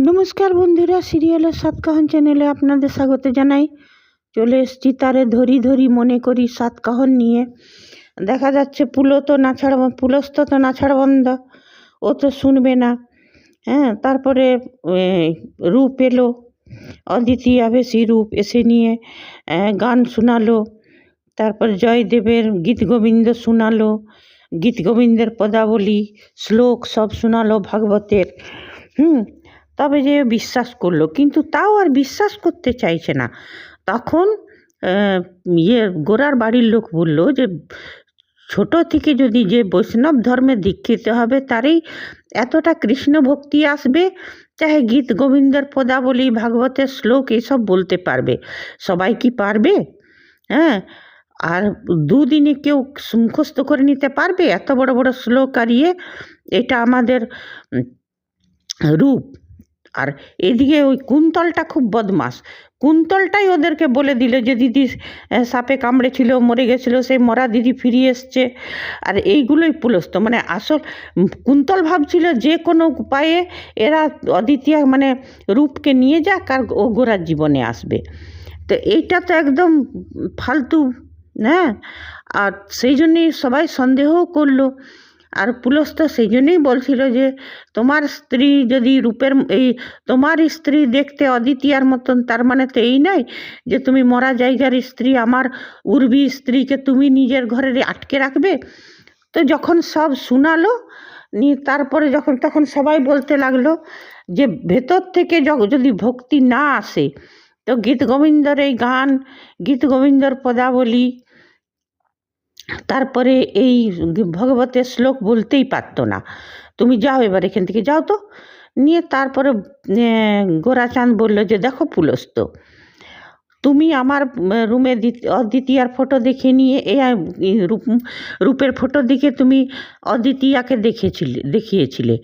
নমস্কার বন্ধুরা, সিরিয়ালের সাতকাহন চ্যানেলে আপনাদের স্বাগত জানাই। চলে এসেছি তারে ধরি ধরি মনে করি সাতকাহন নিয়ে। দেখা যাচ্ছে পুলস্ত তো না ছাড় বন্ধ, ও তো শুনবে না। তারপরে রূপ এলো, অদিতি আবেশী রূপ এসে নিয়ে গান শোনালো। তারপর জয়দেবের গীত গোবিন্দ শোনালো, গীত গোবিন্দের পদাবলী শ্লোক সব শোনালো ভাগবতের। তবে যে বিশ্বাস করলো, কিন্তু তাও আর বিশ্বাস করতে চাইছে না। তখন গোরার বাড়ির লোক বলল যে ছোট থেকে যদি যে বৈষ্ণব ধর্মে দীক্ষিত হবে তারই এতটা কৃষ্ণ ভক্তি আসবে, চাহে গীত গোবিন্দের পদাবলী ভাগবতের শ্লোক এসব বলতে পারবে। সবাই কি পারবে? আর দুদিনে কেউ মুখস্থ করে নিতে পারবে এত বড় বড় শ্লোক? আর এটা আমাদের রূপ। আর এদিকে ওই কুন্তলটা খুব বদমাস, কুন্তলটাই ওদেরকে বলে দিল যে দিদি সাপে কামড়েছিল, মরে গেছিলো, সেই মরা দিদি ফিরিয়ে এসছে। আর এইগুলোই পুলস্ত, মানে আসল কুন্তল ভাবছিল যে কোনো উপায়ে এরা অদ্বিতীয়া মানে রূপকে নিয়ে যাক আর ও গোরার জীবনে আসবে। তো এইটা তো একদম ফালতু। আর সেই জন্যই সবাই সন্দেহও করলো। আর পুলস্ত সেই জন্যই বলছিল যে তোমার স্ত্রী যদি তোমার স্ত্রী দেখতে অদ্বিতীয়ার মতন, তার মানে তো এই নয় যে তুমি মরা জায়গার স্ত্রী, আমার উর্বী স্ত্রীকে তুমি নিজের ঘরে আটকে রাখবে। তো যখন সব শোনালো তারপরে তখন সবাই বলতে লাগলো যে ভেতর থেকে যদি ভক্তি না আসে তো গীত গোবিন্দর এই গান, গীত গোবিন্দর পদাবলী, তারপরে এই ভগবতের শ্লোক বলতেই পারতো না। তুমি যাও, এবার এখান থেকে যাও তো। নিয়ে তারপরে গোরাচাঁদ বলল যে দেখো পুলস্ত, তুমি আমার রুমে অদ্বিতীয়ার ফটো দেখে নিয়ে রূপের ফটো দেখে তুমি অদ্বিতীয়াকে দেখিয়েছিলে,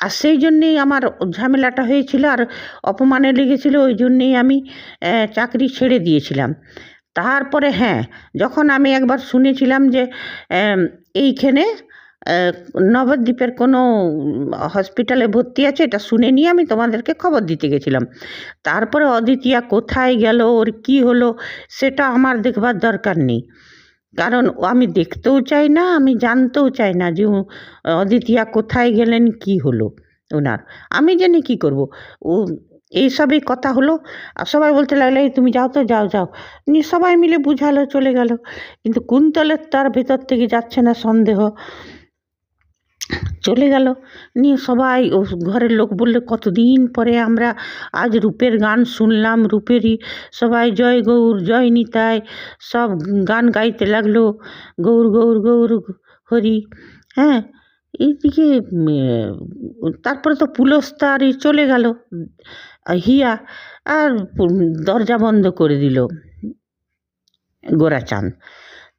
আর সেই জন্যেই আমার ঝামেলাটা হয়েছিল আর অপমানে লেগেছিল, ওই জন্যেই আমি চাকরি ছেড়ে দিয়েছিলাম। তারপরে যখন আমি একবার শুনেছিলাম যে এইখানে নবদ্বীপের কোনো হসপিটালে ভর্তি আছে, এটা শুনে নিয়ে আমি তোমাদেরকে খবর দিতে গেছিলাম। তারপরে অদ্বিতীয়া কোথায় গেল, ওর কি হলো, সেটা আমার দেখবার দরকার নেই, কারণ আমি দেখতেও চাই না, আমি জানতেও চাই না যে অদ্বিতীয়া কোথায় গেলেন, কি হলো ওনার। আমি জেনে কি করব? ও এইসবই কথা হলো। আর সবাই বলতে লাগলো এই তুমি যাও তো, যাও যাও। নিয়ে সবাই মিলে বুঝালো, চলে গেল। কিন্তু কুন্তলের তার ভেতর থেকে যাচ্ছে না সন্দেহ, চলে গেল। নিয়ে সবাই ও ঘরের লোক বললে কতদিন পরে আমরা আজ রূপের গান শুনলাম, রূপেরই সবাই জয় গৌর জয় নিতাই সব গান গাইতে লাগলো, গৌর গৌর গৌর হরি। এইদিকে তারপরে তো পুলস্তার চলে গেল হিয়া, আর দরজা বন্ধ করে দিল গোরাচাঁদ।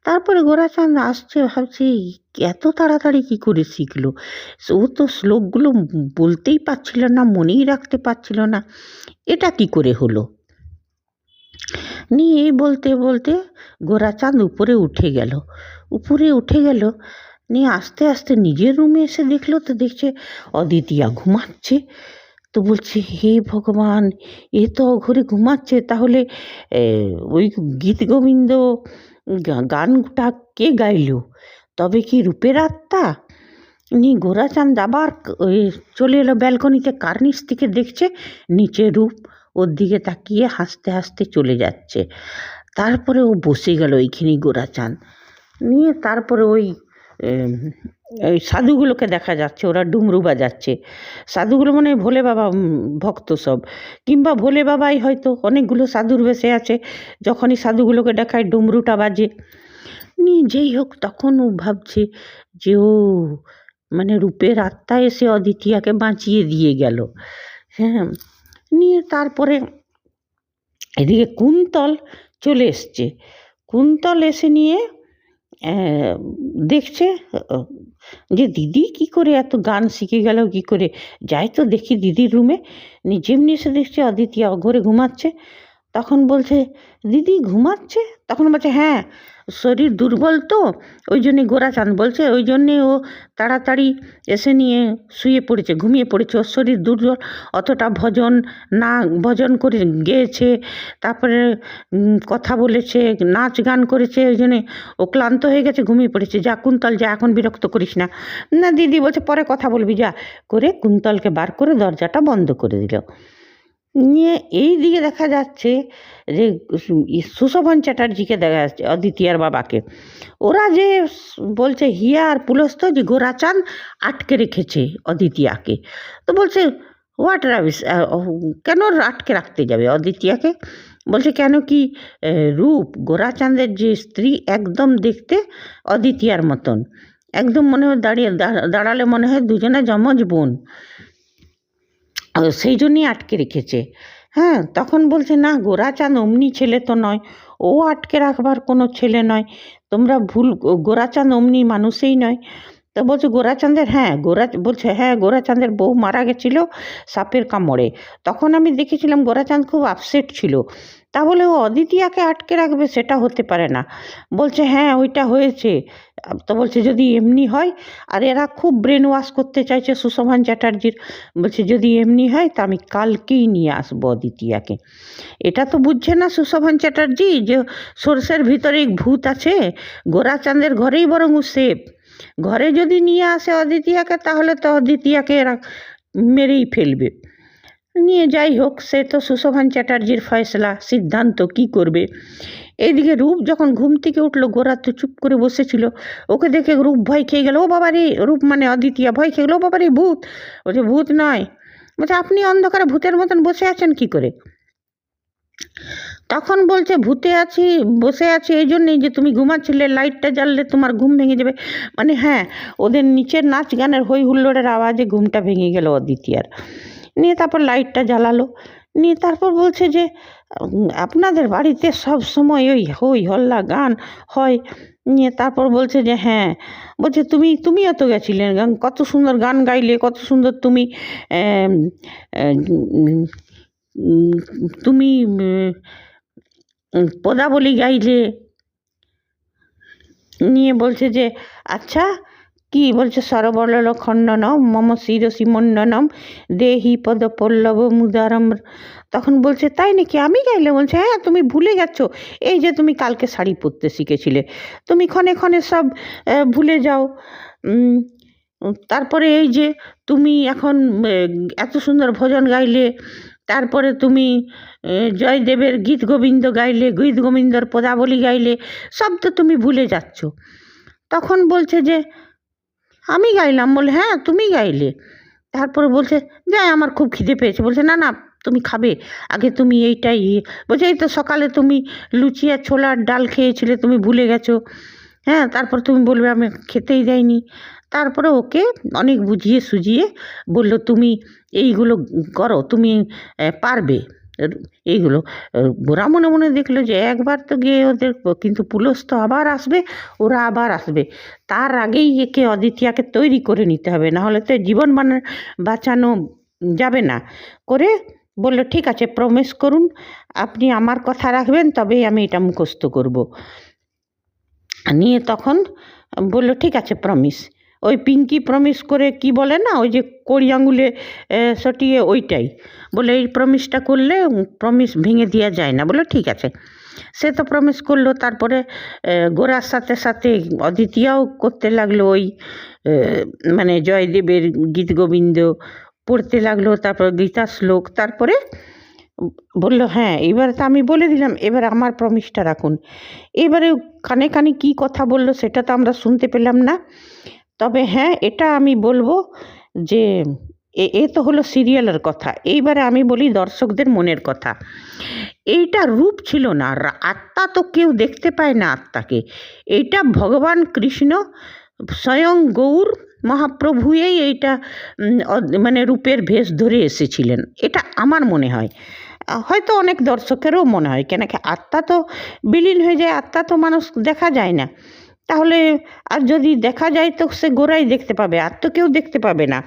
তারপরে গোরাচাঁদ আসছে, ভাবছি এত তাড়াতাড়ি কি করে শিখলো? ও তো শ্লোকগুলো বলতেই পারছিল না, মনেই রাখতে পারছিল না, এটা কি করে হলো? নিয়ে এই বলতে বলতে গোরাচাঁদ উপরে উঠে গেল। নিয়ে আস্তে আস্তে নিজের রুমে এসে দেখলো, তো দেখছে অদ্বিতীয়া ঘুমাচ্ছে। তো বলছে হে ভগবান, এ তো ঘরে ঘুমাচ্ছে, তাহলে ওই গীত গোবিন্দ গানটা কে গাইল? তবে কি রূপের আত্মা? নিয়ে গোরাচাঁদ আবার চলে এলো ব্যালকনিতে, কার্নিশ থেকে দেখছে নিচে রূপ ওর দিকে তাকিয়ে হাসতে হাসতে চলে যাচ্ছে। তারপরে ও বসে গেল ওইখানেই গোরাচাঁদ। নিয়ে তারপরে ওই সাধুগুলোকে দেখা যাচ্ছে, ওরা ডুমরু বাজাচ্ছে। সাধুগুলো মানে ভোলে বাবা ভক্ত সব, কিংবা ভোলে বাবাই হয়তো, অনেকগুলো সাধুর বেশে আছে। যখনই সাধুগুলোকে দেখায় ডুমরুটা বাজে। নিয়ে যেই হোক, তখন ও ভাবছে যে ও মানে রূপের আত্মা এসে অদ্বিতীয়াকে বাঁচিয়ে দিয়ে গেল। নিয়ে তারপরে এদিকে কুন্তল চলে এসছে। কুন্তল এসে নিয়ে দেখছে যে দিদি কি করে এত গান শিখে গেল, কি করে যাই তো দেখি দিদির রুমে। যেমনি এসে দেখছে অদ্বিতীয়া ঘরে ঘুমাচ্ছে। তখন বলছে দিদি ঘুমাচ্ছে? তখন বলছে হ্যাঁ, শরীর দুর্বল তো, ওই জন্যে গোরাচাঁদ বলছে ওই জন্যে ও তাড়াতাড়ি এসে নিয়ে শুয়ে পড়েছে, ঘুমিয়ে পড়েছে, ওর শরীর দুর্বল, অতটা ভজন না ভজন করে গেয়েছে, তারপরে কথা বলেছে, নাচ গান করেছে, ওই জন্যে ও ক্লান্ত হয়ে গেছে, ঘুমিয়ে পড়েছে। যা কুন্তল যা, এখন বিরক্ত করিস না। না দিদি বলছে পরে কথা বলবি যা, করে কুন্তলকে বার করে দরজাটা বন্ধ করে দিল। নিয়ে এই দিকে দেখা যাচ্ছে যে সুশোভন চ্যাটার্জিকে দেখা যাচ্ছে, অদিতিয়ার বাবাকে। ওরা যে বলছে হিয়া আর পুলস্ত যে গোরাচাঁদ আটকে রেখেছে অদিতিয়াকে। তো বলছে হোয়াট রাবিস, কেন আটকে রাখতে যাবে অদিতিয়াকে? বলছে কেন কি রূপ, গোরাচাঁদের যে স্ত্রী একদম দেখতে অদিতিয়ার মতন, একদম মনে হয় দাঁড়ালে মনে হয় দুজনে যমজ বোন, সেই জন্যই আটকে রেখেছে। হ্যাঁ, তখন বলছে না গোরাচাঁদ অমনি ছেলে তো নয়, ও আটকে রাখবার কোনো ছেলে নয়, তোমরা ভুল, গোরাচাঁদ অমনি মানুষই নয়। তো বলছে গোরাচাঁদের, হ্যাঁ বলছে হ্যাঁ গোরাচাঁদের বউ মারা গেছিল সাপের কামড়ে, তখন আমি দেখেছিলাম গোরাচাঁদ খুব আপসেট ছিল, তাহলে ও অদিতিয়াকে আটকে রাখবে সেটা হতে পারে না। বলছে হ্যাঁ ওইটা হয়েছে। তো বলছে যদি এমনি হয়, আর এরা খুব ব্রেন ওয়াশ করতে চাইছে সুশোভন চ্যাটার্জির, বলছে যদি এমনি হয় তা আমি কালকেই নিয়ে আসবো অদিতিয়াকে। এটা তো বুঝছে না সুশোভন চ্যাটার্জি যে সর্ষের ভিতরে ভূত আছে, গোরাচাঁদের ঘরেই বরং সেফ, ঘরে যদি নিয়ে আসে অদিতিয়াকে তাহলে তো অদিতিয়াকে এরা মেরেই ফেলবে। নিয়ে যাই হোক, সে তো সুশোভন চ্যাটার্জির ফয়সলা, সিদ্ধান্ত, কি করবে। এইদিকে রূপ যখন ঘুম থেকে উঠলো, গোরা তো চুপ করে বসেছিল, ওকে দেখে রূপ ভয় খেয়ে গেল, ও বাবা রে, রূপ মানে অদিতিয়া ভয় খেয়ে গেল, ও বাবা রে ভূত। বলছে ভূত নয়। বলছে আপনি অন্ধকারে ভূতের মতন বসে আছেন কি করে? তখন বলছে বসে আছি এই জন্যেই যে তুমি ঘুমাচ্ছিলে, লাইটটা জ্বাললে তোমার ঘুম ভেঙে যাবে। মানে হ্যাঁ, ওদের নিচের নাচ গানের হই হুল্লোড়ের আওয়াজে ঘুমটা ভেঙে গেল অদিতিয়ার। নিয়ে তারপর লাইটটা জ্বালালো, নিয়ে তারপর বলছে যে আপনাদের বাড়িতে সব সময় ওই হই হল্লা গান হয়? নিয়ে তারপর বলছে যে হ্যাঁ। বলছে তুমিও তো গেছিলে, গান কত সুন্দর গান গাইলে, কত সুন্দর তুমি আম, আম, উম, তুমি পদাবলী গাইলে। নিয়ে বলছে যে আচ্ছা কি বলছে, সরবরল খণ্ডনম মম শিরসি মণ্ডনম দেহি পদ পল্লব মুদারম। তখন বলছে তাই নাকি, আমি গাইলে? বলছে হ্যাঁ, তুমি ভুলে গেছো, এই যে তুমি কালকে শাড়ি পরতে শিখেছিলে, তুমি ক্ষণে ক্ষণে সব ভুলে যাও। তারপরে এই যে তুমি এখন এত সুন্দর ভজন গাইলে, তারপরে তুমি জয়দেবের গীত গোবিন্দ গাইলে, গীত গোবিন্দর পদাবলী গাইলে, সব তো তুমি ভুলে যাচ্ছ। তখন বলছে যে আমি গাইলাম? বলে হ্যাঁ তুমি গাইলে। তারপরে বলছে যাই আমার খুব খিদে পেয়েছে। বলছে না না তুমি খাবে, আগে তুমি এইটাই। বলছে এই তো সকালে তুমি লুচি আর ছোলার ডাল খেয়েছিলে, তুমি ভুলে গেছো। হ্যাঁ, তারপর তুমি বলবে আমি খেতেই দেয়নি। তারপরে ওকে অনেক বুঝিয়ে সুঝিয়ে বলল তুমি এইগুলো করো, তুমি পারবে এইগুলো। গোরা মনে মনে দেখলো যে একবার তো গিয়ে ওদের, কিন্তু পুলস তো আবার আসবে, ওরা আবার আসবে, তার আগেই একে অদিতিয়াকে তৈরি করে নিতে হবে, নাহলে তো জীবন বাঁচানো যাবে না। করে বললো ঠিক আছে প্রমিস করুন, আপনি আমার কথা রাখবেন তবেই আমি এটা মুখস্থ করব। নিয়ে তখন বললো ঠিক আছে প্রমিস। ওই পিঙ্কি প্রমিস করে কি বলে না, ওই যে কড়ি আঙুলে সটিয়ে ওইটাই বলে, এই প্রমিসটা করলে প্রমিস ভেঙে দেওয়া যায় না। বললো ঠিক আছে। সে তো প্রমিস করলো। তারপরে গোরার সাথে সাথে অদিতিয়াও করতে লাগলো ওই মানে জয়দেবের গীত গোবিন্দ পড়তে লাগলো, তারপর গীতা শ্লোক। তারপরে বললো হ্যাঁ এবার তো আমি বলে দিলাম, এবার আমার প্রমিসটা রাখুন। এবারে কানে কানে কী কথা বললো সেটা তো আমরা শুনতে পেলাম না, তবে হ্যাঁ এটা আমি বলবো যে এ তো হলো সিরিয়ালের কথা, এইবারে আমি বলি দর্শকদের মনের কথা। এইটা রূপ ছিল না, আত্মা তো কেউ দেখতে পায় না আত্মাকে, এইটা ভগবান কৃষ্ণ স্বয়ং গৌর মহাপ্রভুই এইটা মানে রূপের ভেষ ধরে এসেছিলেন, এটা আমার মনে হয়। হয়তো অনেক দর্শকেরও মনে হয়, কেন কি আত্মা তো বিলীন হয়ে যায়, আত্মা তো মানুষ দেখা যায় না, তাহলে আর যদি দেখা যায় তো সে গোড়াই দেখতে পাবে, আর তো কেউ দেখতে পাবে না।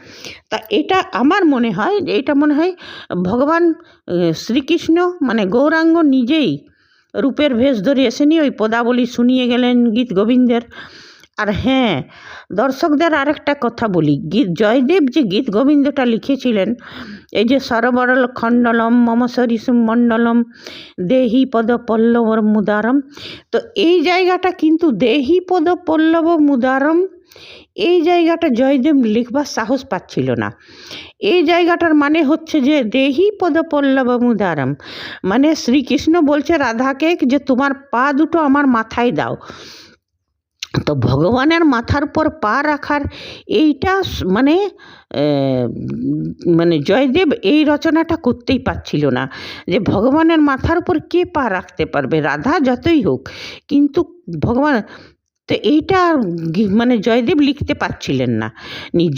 তা এটা আমার মনে হয়, ভগবান শ্রীকৃষ্ণ মানে গৌরাঙ্গ নিজেই রূপের ভেষ ধরে এসেনি, ওই পদাবলী শুনিয়ে গেলেন গীত গোবিন্দের। আর হ্যাঁ, দর্শকদের আরেকটা কথা বলি, জয়দেব যে গীত গোবিন্দটা লিখেছিলেন, এই যে সরবরল খণ্ডলম মম সরিসুম মণ্ডলম দেহি পদ পল্লব মুদারম, তো এই জায়গাটা কিন্তু দেহি পদ পল্লব মুদারম, এই জায়গাটা জয়দেব লিখবার সাহস পাচ্ছিল না। এই জায়গাটার মানে হচ্ছে যে দেহি পদ পল্লব মুদারম, মানে শ্রীকৃষ্ণ বলছে রাধাকে যে তোমার পা দুটো আমার মাথায় দাও। তো ভগবানের মাথার উপর পা রাখার এইটা মানে জয়দেব এই রচনাটা করতেই পারছিল না, যে ভগবানের মাথার উপর কে পা রাখতে পারবে, রাধা যতই হোক, কিন্তু ভগবান, তো এইটা মানে জয়দেব লিখতে পারছিলেন না।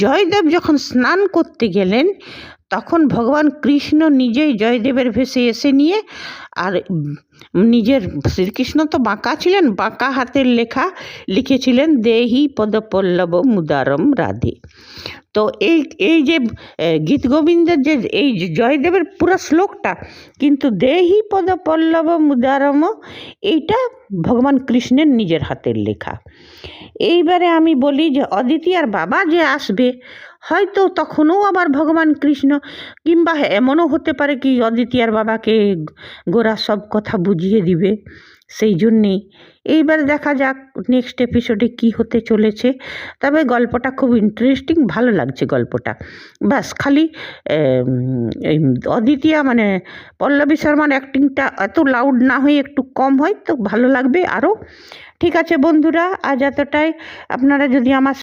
জয়দেব যখন স্নান করতে গেলেন তখন ভগবান কৃষ্ণ নিজেই জয়দেবের ভেসে এসে নিয়ে, আর নিজের, শ্রীকৃষ্ণ তো বাঁকা ছিলেন, বাঁকা হাতের লেখা লিখেছিলেন দেহি পদপল্লব মুদারম রাধে। তো এই যে গীত গোবিন্দের যে এই জয়দেবের পুরো শ্লোকটা কিন্তু দেহি পদপল্লব মুদারম, এইটা ভগবান কৃষ্ণের নিজের হাতের লেখা। এইবারে আমি বলি যে অদিতি আর বাবা যে আসবে, হয়তো তখনও আবার ভগবান কৃষ্ণ, কিংবা এমনও হতে পারে কি অদিতি আর বাবাকে গোরা সব কথা বুঝিয়ে দিবে, সেই জন্যেই এইবার দেখা যাক নেক্সট এপিসোডে কি হতে চলেছে। তবে গল্পটা খুব ইন্টারেস্টিং, ভালো লাগছে গল্পটা। ব্যাস খালি অদিতিয়া মানে পল্লবী শর্মার অ্যাক্টিংটা এত লাউড না হয়ে একটু কম হয় তো ভালো লাগবে আরও। ঠিক আছে বন্ধুরা, আজ এতটাই। আপনারা যদি আমার